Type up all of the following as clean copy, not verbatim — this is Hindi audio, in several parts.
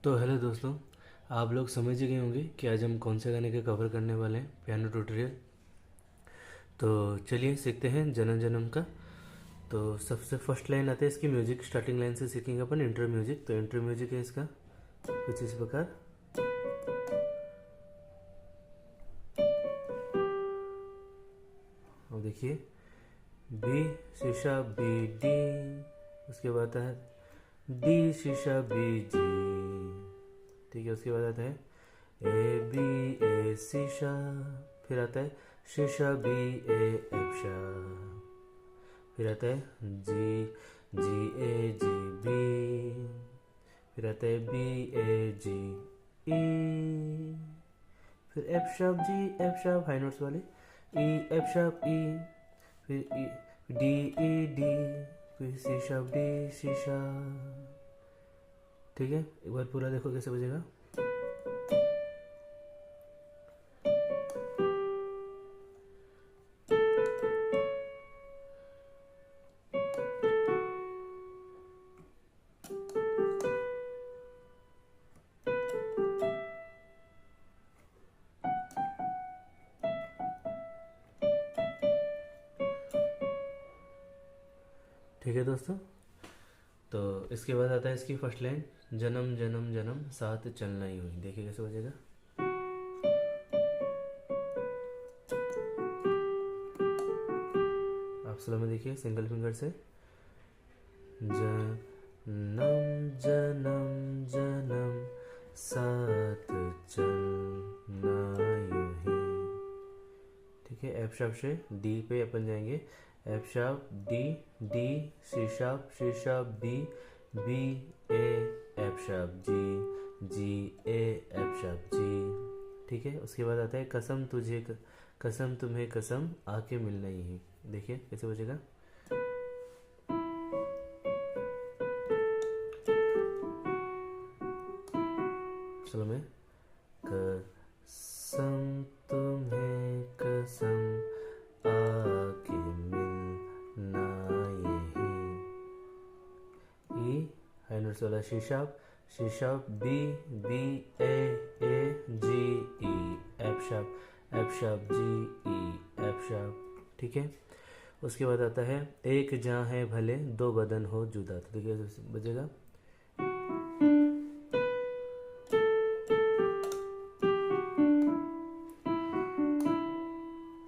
तो हेलो दोस्तों, आप लोग समझ ही गए होंगे कि आज हम कौन से गाने का कवर करने वाले हैं पियानो ट्यूटोरियल। तो चलिए सीखते हैं जन्म जन्म का। तो सबसे फर्स्ट लाइन आते हैं इसकी म्यूजिक, स्टार्टिंग लाइन से सीखेंगे अपन इंट्रो म्यूजिक। तो इंट्रो म्यूजिक है इसका कुछ इस प्रकार। और देखिए बी शीशा बी डी, उसके बाद आता है डी शीशा बी जी, ठीक है। उसके बाद आता है ए बी ए शीशा, फिर आता है शीशा बी ए एफ शा, फिर आता है जी जी ए जी बी, फिर आता है बी ए जी ई, फिर एफ शार्प जी एफ शार्प हाई नोट्स वाले, ई एफ शार्प ई, फिर ई डी ई डी, फिर C sharp D C sharp. ठीक है, एक बार पूरा देखो कैसे बजेगा। ठीक है दोस्तों, तो इसके बाद आता है इसकी फर्स्ट लाइन, जन्म जन्म जन्म साथ चलना ही हुई। देखिए कैसे बजेगा। आप स्लो में देखिए सिंगल फिंगर से। जन्म जन्म जन्म साथ चलना यूं ही। ठीक है, एफ शार्प से डी पे अपन जाएंगे। F sharp D D C sharp B B A F sharp G G A F sharp G. ठीक है, उसके बाद आता है कसम तुझे कसम तुम्हें कसम आके मिलना ही है। देखिए कैसे बजेगा। चलो मैं कसम तुम्हें कसम आके मिलना यही। ई हाई नोट्स वाला C sharp B B A G E F sharp G E F sharp. ठीक है, उसके बाद आता है एक जान है भले दो बदन हो जुदा। तो देखिए बजेगा।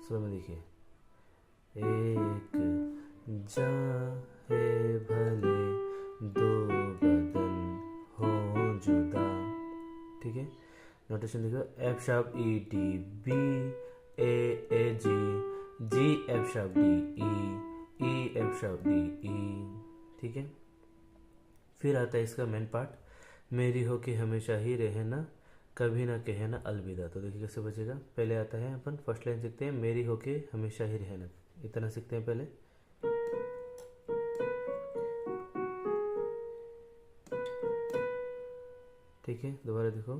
स्लो में देखिए, एक जान है भले दो बदन हो जुदा। ठीक है, नोटेशन देखो, F sharp E D B A G G F sharp D E F sharp D E. ठीक है, फिर आता है इसका मेन पार्ट, मेरी हो के हमेशा ही रहना कभी ना कहना अलविदा। तो देखिए कैसे बचेगा। पहले आता है अपन फर्स्ट लाइन सीखते हैं, मेरी हो के हमेशा ही रहना, इतना सीखते हैं पहले। ठीक है, दोबारा देखो,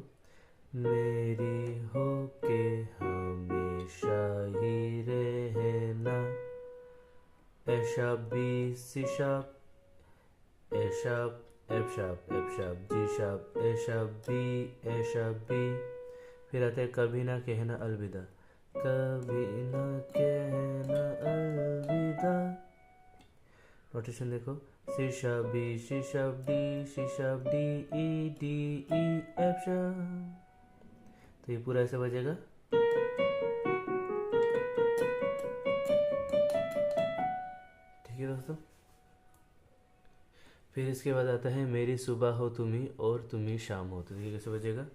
मेरी हो के हमेशा ही रहना, A sharp B C sharp A sharp F sharp G sharp A sharp B. फिर आता है कभी ना कहना अलविदा, कभी ना कहना अलविदा। नोटेशन देखो, C sharp B C sharp D E F sharp. तो ये पूरा ऐसे बजेगा। ठीक है दोस्तों, फिर इसके बाद आता है मेरी सुबह हो तुम ही और तुम ही शाम हो। तो देखिए कैसे बजेगा।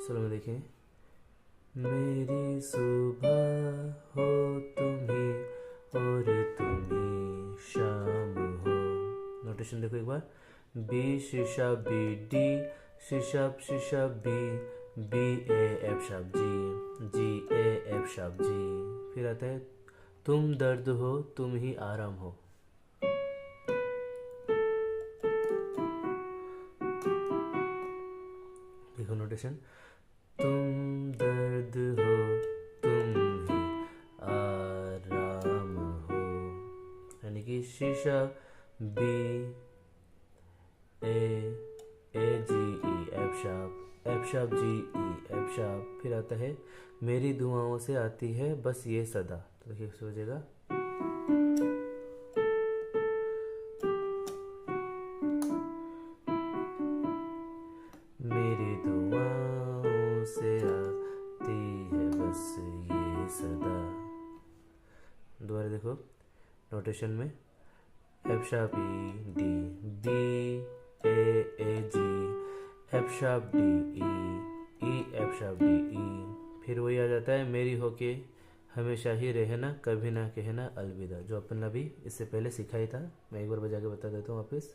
चलो में देखिए, मेरी सुबह हो तुम ही और तुम ही शाम हो। नोटेशन देखो एक बार, बी शीशा बी डी शीशा B B A F sharp G A F sharp G. फिर आता है तुम दर्द हो तुम ही आराम हो। देखो नोटेशन, तुम दर्द हो तुम ही आराम हो। कि शीशा, B A G E, F sharp G E, F sharp. फिर आता है मेरी दुआओं से आती है बस ये सदा। तो देखिए कैसे हो जाएगा, मेरी दुआओं से आती है बस ये सदा। दोबारा देखो नोटेशन में, F sharp E D, B A G, F sharp D E, F sharp D E. फिर वही आ जाता है मेरी होके हमेशा ही रहना, कभी ना कहना अलविदा, जो अपन अभी इससे पहले सीखा ही था। मैं एक बार बजा के बता देता हूँ वापस।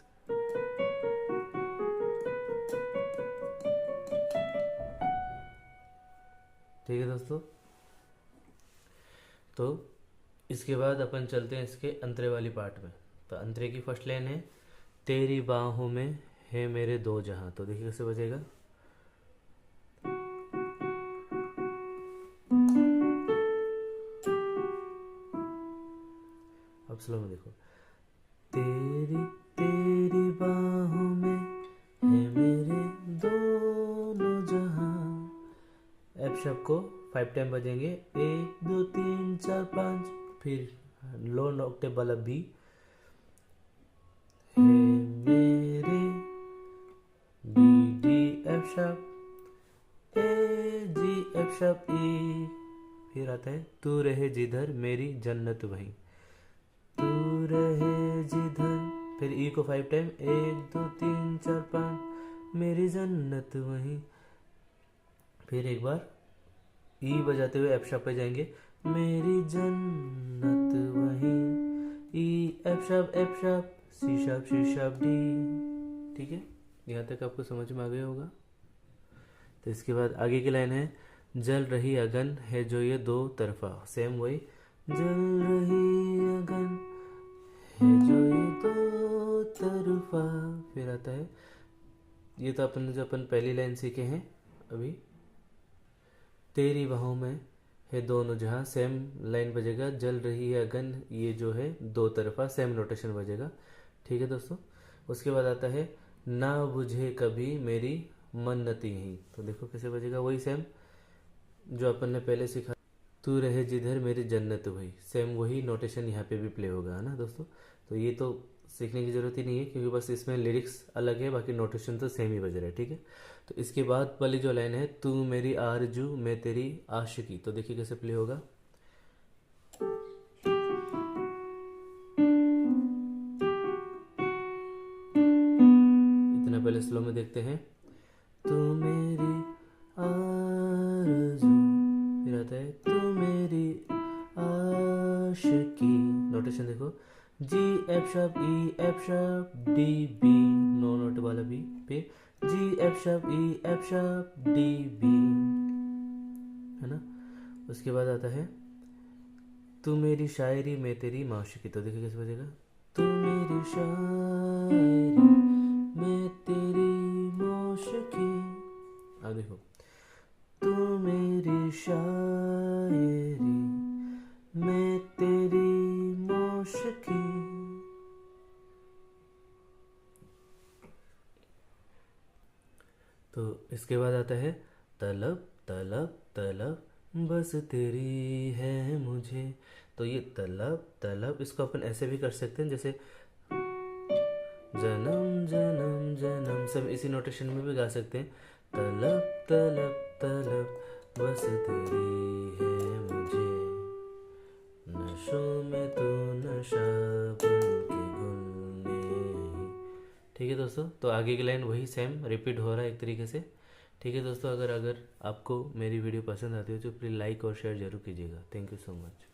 ठीक है दोस्तों, तो इसके बाद अपन चलते हैं इसके अंतरे वाली पार्ट में। तो अंतरे की फर्स्ट लाइन है तेरी बाहों में है मेरे दो जहां। तो देखिए कैसे बजेगा, अब स्लो में देखो, तेरी तेरी बाहों में है मेरे दोनों जहां। एफ शब्द को 5 टाइम बजेंगे, 1 2 3 4 5। फिर लो ऑक्टेव वाला बी, हे मेरे बी डी एफ शार्प, ए जी एफ शार्प ई। फिर आता है तू रहे जिधर मेरी जन्नत वहीं, तू रहे जिधर। फिर ई को 5 टाइम, 1 2 3 4 5, मेरी जन्नत वहीं। फिर एक बार ई बजाते हुए एफ शार्प पे जाएंगे, मेरी जन्नत वहीं, E F sharp C sharp D. ठीक है, यहाँ तक आपको समझ में आ गया होगा। तो इसके बाद आगे की लाइन है जल रही अगन है जो ये दो तरफा। सेम वही, जल रही अगन है जो ये दो तरफा। फिर आता है, ये तो अपन पहली लाइन सीखे हैं अभी, तेरी बाहों में है दोनों जहां। सेम लाइन बजेगा, जल रही है अगन, ये जो है दो तरफा, सेम नोटेशन बजेगा। ठीक है दोस्तों, उसके बाद आता है ना बुझे कभी मेरी मन्नत यहीं। तो देखो कैसे बजेगा, वही सेम जो अपन ने पहले सीखा, तू रहे जिधर मेरी जन्नत वही। सेम वही नोटेशन यहाँ पे भी प्ले होगा, है ना दोस्तों। तो ये तो सीखने की जरूरत ही नहीं है, क्योंकि बस इसमें लिरिक्स अलग है, बाकी नोटेशन तो सेम ही बज रहा है। ठीक है, तो इसके बाद वाली जो लाइन है, तू मेरी आरजू मैं तेरी आशिकी। तो देखिए कैसे प्ले होगा, इतना पहले स्लो में देखते हैं। तू मेरी आरज़ू, फिर आता है तू मेरी आशिकी। नोटेशन देखो, G F sharp E F sharp D B, no note वाला बी। फिर G F sharp E F sharp D B, है ना। उसके बाद आता है तू मेरी शायरी मैं तेरी माशिकी। तो देखिए कैसे बजेगा, तू मेरी शायरी मैं तेरी माशिकी। अब देखो, तू मेरी शायरी मैं तेरी माशिकी। तो इसके बाद आता है तलब तलब तलब बस तेरी है मुझे। तो ये तलब तलब, इसको अपन ऐसे भी कर सकते हैं, जैसे जन्म जन्म जन्म, सब इसी नोटेशन में भी गा सकते हैं। तलब तलब तलब बस तेरी है मुझे, नशों में तू नशा बन के घुलने। ठीक है दोस्तों, तो आगे की लाइन वही सेम रिपीट हो रहा है एक तरीके से। ठीक है दोस्तों, अगर आपको मेरी वीडियो पसंद आती हो तो प्लीज़ लाइक और शेयर जरूर कीजिएगा। Thank you so much.